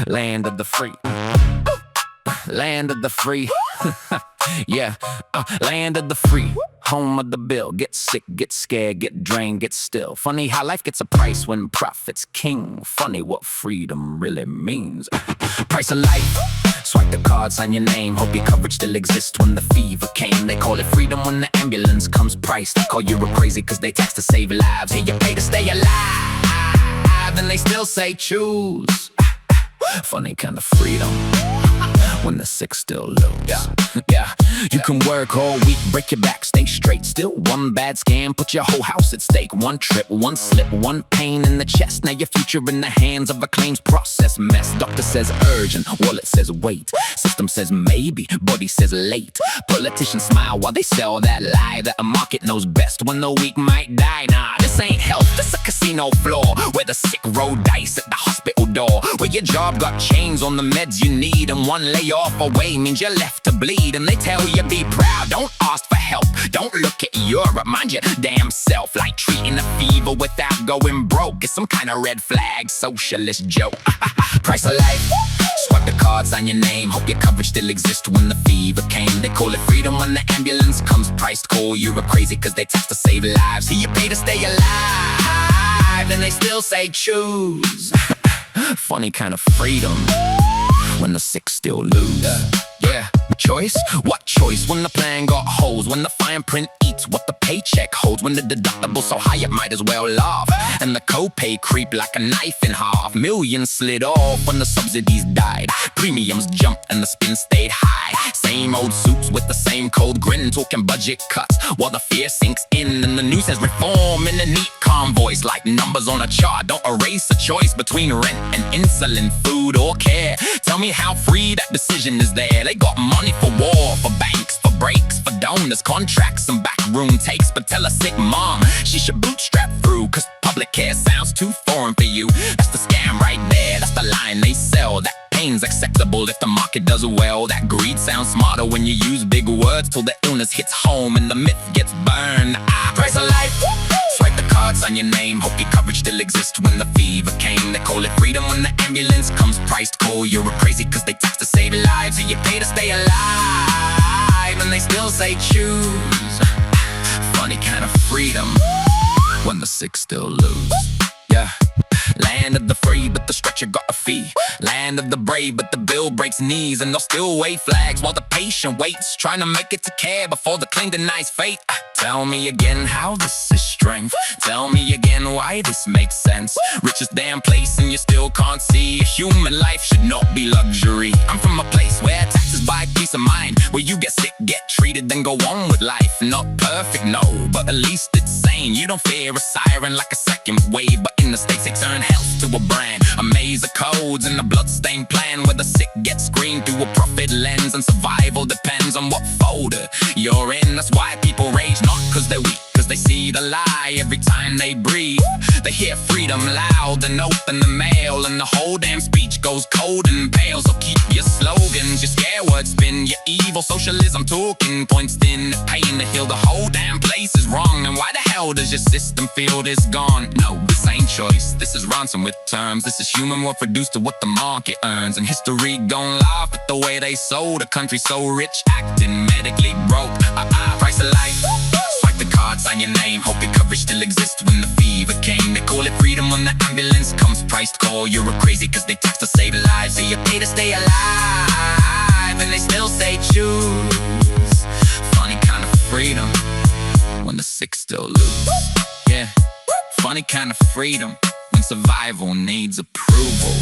Land of the free. Land of the free. Yeah, land of the free. Home of the bill. Get sick, get scared, get drained, get still. Funny how life gets a price when profit's king. Funny what freedom really means. Price of life. Swipe the card, sign your name. Hope your coverage still exists when the fever came. They call it freedom when the ambulance comes priced. Call you a crazy cause they tax to save lives. Here you pay to stay alive, and they still say choose. Funny kind of freedom when the sick still lose. Yeah, you can work all week, break your back, stay straight. Still one bad scam, put your whole house at stake. One trip, one slip, one pain in the chest. Now your future in the hands of a claims process mess. Doctor says urgent, wallet says wait. System says maybe, body says late. Politicians smile while they sell that lie that a market knows best when the weak might die. Nah, this ain't health, this a casino floor where the sick roll dice at the hospital door. Where your job got chains on the meds you need, and one layoff away means you're left to bleed. And they tell you be proud, don't ask for help, don't look at Europe, mind your damn self. Like treating a fever without going broke is some kind of red flag socialist joke. Price of life. Swipe the card, sign your name. Hope your coverage still exists when the fever came. They call it freedom when the ambulance comes priced. Call you a crazy cause they tax to save lives. Here you pay to stay alive, and they still say choose. Funny kind of freedom when the sick still lose. Yeah, choice? What choice? When the plan got holes, when the fine print eats what the paycheck holds, when the deductible so high it might as well laugh, and the copay creep like a knife in half. Millions slid off when the subsidies died. Premiums jumped and the spin stayed high. Same old suits with the same cold grin, talking budget cuts while the fear sinks in. And the news says reform in a neat calm voice, like numbers on a chart. Don't erase a choice between rent and insulin, food or care. Tell me how free that decision is there. They got money for war, for banks, for breaks, for donors, contracts and backroom takes. But tell a sick mom she should bootstrap through, cause public care sounds too foreign for you. That's the scam right there, that's the line they sell. That pain's acceptable if the market does well. That greed sounds smarter when you use big words till the illness hits home and the myth gets burned. Price of life. Swipe the card, sign your name. Hope your coverage still exists when the fever came. They call it freedom when the ambulance comes priced. Call you a crazy cause they tax to save lives. And you pay to stay alive, and they still say choose. Funny kind of freedom when the sick still lose. Yeah. Land of the free, but the stretcher got a fee. Land of the brave, but the bill breaks knees. And they'll still wave flags while the patient waits, trying to make it to care before the claim denies fate. Tell me again how this is strength. Tell me again why this makes sense. Richest damn place and you still can't see. A human life should not be luxury. I'm from a place where taxes buy peace of mind, where you get sick, get treated, then go on with life. Not perfect, no, but at least it's sane. You don't fear a siren like a second wave, but in the States they turn health to a brand. A maze of codes and a bloodstained plan, where the sick get screened through a profit lens. And survival depends on what folder you're in. That's why people rage, not cause they're weak, cause they see the lie every time they breathe. They hear freedom loud and open the mail, and the whole damn speech goes cold and pale. So keep your slogans, your scare words spin, your evil socialism talking points in the pain to heal. The whole damn place is wrong, and why the hell does your system feel this gone? No, this ain't choice, this is ransom with terms. This is human worth reduced to what the market earns. And history gon' laugh at the way they sold a country so rich, acting medically broke. Price of life. Swipe the card, sign your name. Hope your coverage still exists when the fever came. They call it freedom when the ambulance comes priced. Call you a crazy cause they tax to save lives. So you pay to stay alive, and they still say choose. Funny kind of freedom when the sick still lose. Yeah, funny kind of freedom when survival needs approval.